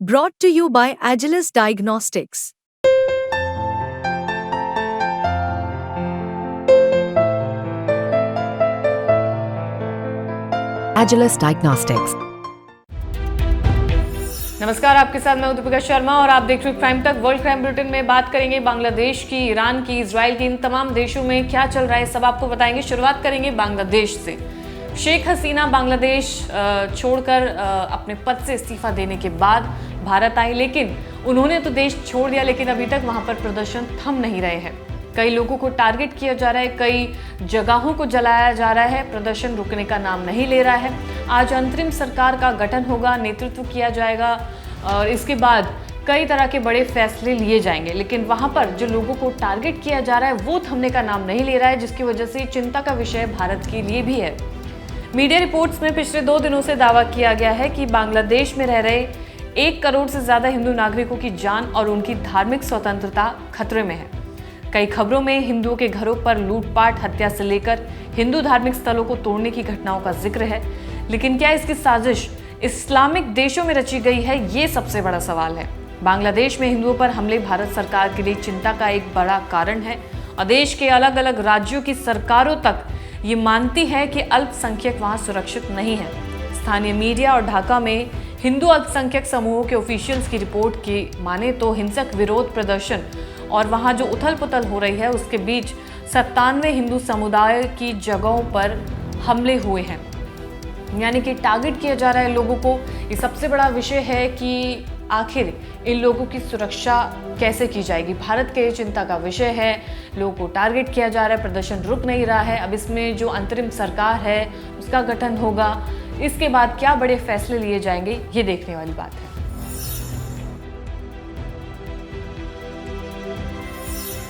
Brought to you by Agilus Diagnostics. Agilus Diagnostics. नमस्कार, आपके साथ मैं दीपिका शर्मा और आप देख रहे हैं क्राइम तक। वर्ल्ड क्राइम बुलेटिन में बात करेंगे बांग्लादेश की, ईरान की, इजराइल की, इन तमाम देशों में क्या चल रहा है सब आपको बताएंगे। शुरुआत करेंगे बांग्लादेश से। शेख हसीना बांग्लादेश छोड़कर अपने पद से इस्तीफा देने के बाद भारत आई, लेकिन उन्होंने तो देश छोड़ दिया, लेकिन अभी तक वहां पर प्रदर्शन थम नहीं रहे हैं। कई लोगों को टारगेट किया जा रहा है, कई जगहों को जलाया जा रहा है, प्रदर्शन रुकने का नाम नहीं ले रहा है। आज अंतरिम सरकार का गठन होगा, नेतृत्व किया जाएगा और इसके बाद कई तरह के बड़े फैसले लिए जाएंगे, लेकिन वहां पर जो लोगों को टारगेट किया जा रहा है वो थमने का नाम नहीं ले रहा है, जिसकी वजह से चिंता का विषय भारत के लिए भी है। मीडिया रिपोर्ट्स में पिछले 2 दिनों से दावा किया गया है कि बांग्लादेश में रह रहे 1 करोड़ से ज्यादा हिंदू नागरिकों की जान और उनकी धार्मिक स्वतंत्रता खतरे में है। कई खबरों में हिंदुओं के घरों पर लूटपाट, हत्या से लेकर हिंदू धार्मिक स्थलों को तोड़ने की घटनाओं का जिक्र है, लेकिन क्या इसकी साजिश इस्लामिक देशों में रची गई है, ये सबसे बड़ा सवाल है। बांग्लादेश में हिंदुओं पर हमले भारत सरकार के लिए चिंता का एक बड़ा कारण है और देश के अलग अलग राज्यों की सरकारों तक ये मानती है कि अल्पसंख्यक वहां सुरक्षित नहीं है। स्थानीय मीडिया और ढाका में हिंदू अल्पसंख्यक समूहों के ऑफिशियल्स की रिपोर्ट की माने तो हिंसक विरोध प्रदर्शन और वहां जो उथल पुथल हो रही है उसके बीच 97 हिंदू समुदाय की जगहों पर हमले हुए हैं, यानी कि टारगेट किया जा रहा है लोगों को। ये सबसे बड़ा विषय है कि आखिर इन लोगों की सुरक्षा कैसे की जाएगी। भारत के चिंता का विषय है, लोगों को टारगेट किया जा रहा है, प्रदर्शन रुक नहीं रहा है। अब इसमें जो अंतरिम सरकार है उसका गठन होगा, इसके बाद क्या बड़े फैसले लिए जाएंगे ये देखने वाली बात है।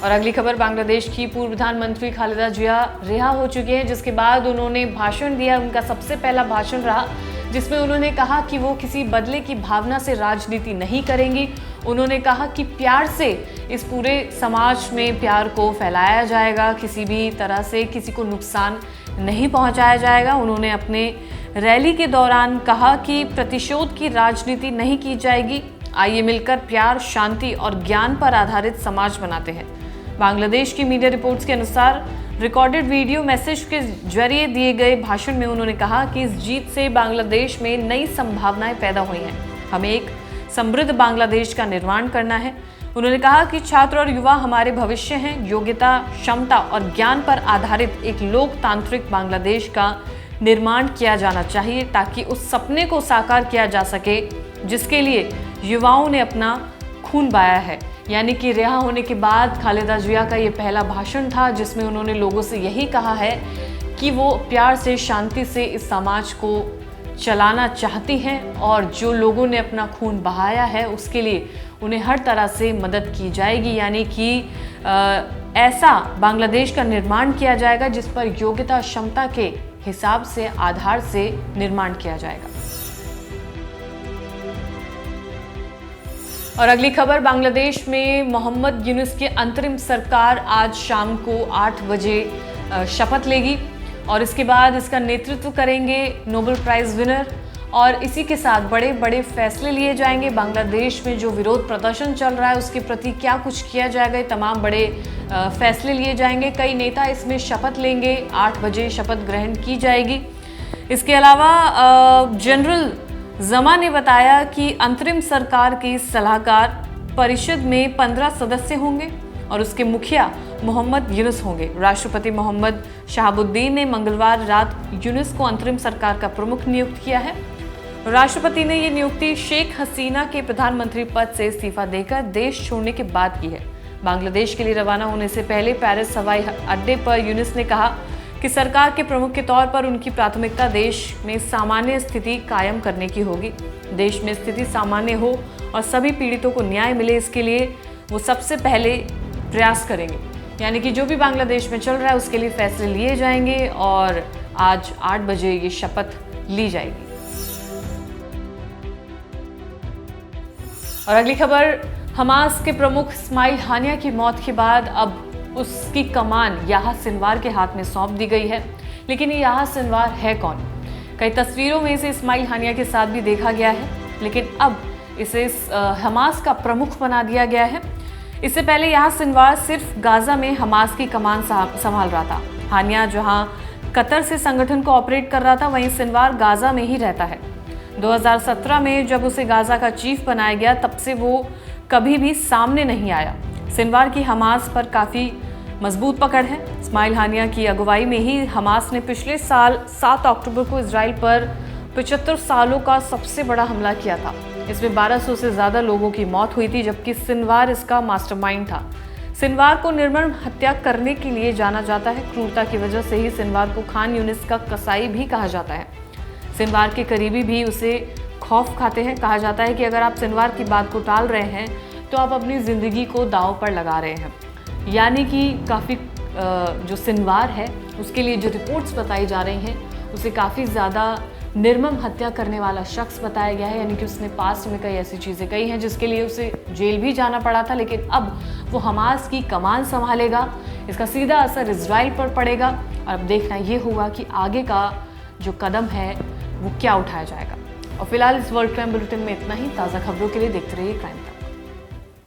और अगली खबर, बांग्लादेश की पूर्व प्रधानमंत्री खालिदा जिया रिहा हो चुकी है, जिसके बाद उन्होंने भाषण दिया। उनका सबसे पहला भाषण रहा जिसमें उन्होंने कहा कि वो किसी बदले की भावना से राजनीति नहीं करेंगी। उन्होंने कहा कि प्यार से इस पूरे समाज में प्यार को फैलाया जाएगा, किसी भी तरह से किसी को नुकसान नहीं पहुंचाया जाएगा। उन्होंने अपने रैली के दौरान कहा कि प्रतिशोध की राजनीति नहीं की जाएगी, आइए मिलकर प्यार, शांति और ज्ञान पर आधारित समाज बनाते हैं। बांग्लादेश की मीडिया रिपोर्ट्स के अनुसार रिकॉर्डेड वीडियो मैसेज के जरिए दिए गए भाषण में उन्होंने कहा कि इस जीत से बांग्लादेश में नई संभावनाएं पैदा हुई हैं, हमें एक समृद्ध बांग्लादेश का निर्माण करना है। उन्होंने कहा कि छात्र और युवा हमारे भविष्य हैं, योग्यता, क्षमता और ज्ञान पर आधारित एक लोकतांत्रिक बांग्लादेश का निर्माण किया जाना चाहिए ताकि उस सपने को साकार किया जा सके जिसके लिए युवाओं ने अपना खून बहाया है। यानी कि रिहा होने के बाद खालिदा जिया का ये पहला भाषण था जिसमें उन्होंने लोगों से यही कहा है कि वो प्यार से, शांति से इस समाज को चलाना चाहती हैं और जो लोगों ने अपना खून बहाया है उसके लिए उन्हें हर तरह से मदद की जाएगी। यानी कि ऐसा बांग्लादेश का निर्माण किया जाएगा जिस पर योग्यता, क्षमता के हिसाब से, आधार से निर्माण किया जाएगा। और अगली खबर, बांग्लादेश में मोहम्मद यूनुस की अंतरिम सरकार आज शाम को 8 बजे शपथ लेगी और इसके बाद इसका नेतृत्व करेंगे नोबेल प्राइज विनर और इसी के साथ बड़े बड़े फैसले लिए जाएंगे। बांग्लादेश में जो विरोध प्रदर्शन चल रहा है उसके प्रति क्या कुछ किया जाएगा, तमाम बड़े फैसले लिए जाएंगे। कई नेता इसमें शपथ लेंगे, 8 बजे शपथ ग्रहण की जाएगी। इसके अलावा जनरल जमा ने बताया कि अंतरिम सरकार की सलाहकार परिषद में 15 सदस्य होंगे और उसके मुखिया मोहम्मद यूनुस होंगे। राष्ट्रपति मोहम्मद शहाबुद्दीन ने मंगलवार रात यूनुस को अंतरिम सरकार का प्रमुख नियुक्त किया है। राष्ट्रपति ने ये नियुक्ति शेख हसीना के प्रधानमंत्री पद से इस्तीफा देकर देश छोड़ने के बाद की है। बांग्लादेश के लिए रवाना होने से पहले पेरिस हवाई अड्डे पर यूनुस ने कहा कि सरकार के प्रमुख के तौर पर उनकी प्राथमिकता देश में सामान्य स्थिति कायम करने की होगी। देश में स्थिति सामान्य हो और सभी पीड़ितों को न्याय मिले, इसके लिए वो सबसे पहले प्रयास करेंगे। यानी कि जो भी बांग्लादेश में चल रहा है उसके लिए फैसले लिए जाएंगे और आज 8 बजे ये शपथ ली जाएगी। और अगली खबर, हमास के प्रमुख इस्माइल हानिया की मौत के बाद अब उसकी कमान याह्या सिनवार के हाथ में सौंप दी गई है, लेकिन ये याह्या सिनवार है कौन? कई तस्वीरों में इसे इस्माइल हानिया के साथ भी देखा गया है, लेकिन अब इसे हमास का प्रमुख बना दिया गया है। इससे पहले यहाँ सिनवार सिर्फ गाजा में हमास की कमान संभाल रहा था। हानिया जहाँ कतर से संगठन को ऑपरेट कर रहा था, वहीं सिनवार गाजा में ही रहता है। 2017 में जब उसे गाजा का चीफ बनाया गया, तब से वो कभी भी सामने नहीं आया। सिनवार की हमास पर काफ़ी मजबूत पकड़ है। इस्माइल हानिया की अगुवाई में ही हमास ने पिछले साल 7 अक्टूबर को इजराइल पर 75 सालों का सबसे बड़ा हमला किया था। इसमें 1200 से ज़्यादा लोगों की मौत हुई थी, जबकि सिनवार इसका मास्टरमाइंड था। सिनवार को निर्मम हत्या करने के लिए जाना जाता है। क्रूरता की वजह से ही सिनवार को खान यूनिस का कसाई भी कहा जाता है। सिनवार के करीबी भी उसे खौफ खाते हैं। कहा जाता है कि अगर आप सिनवार की बात को टाल रहे हैं तो आप अपनी ज़िंदगी को दांव पर लगा रहे हैं। यानी कि काफ़ी जो सिनवार है उसके लिए जो रिपोर्ट्स बताई जा रही हैं, उसे काफ़ी ज़्यादा निर्मम हत्या करने वाला शख्स बताया गया है। यानी कि उसने पास्ट में कई ऐसी चीज़ें कही हैं जिसके लिए उसे जेल भी जाना पड़ा था, लेकिन अब वो हमास की कमान संभालेगा। इसका सीधा असर इजराइल पर पड़ेगा और अब देखना ये होगा कि आगे का जो कदम है वो क्या उठाया जाएगा। और फिलहाल इस वर्ल्ड क्राइम बुलेटिन में इतना ही। ताज़ा खबरों के लिए देखते रहिए क्राइम तक।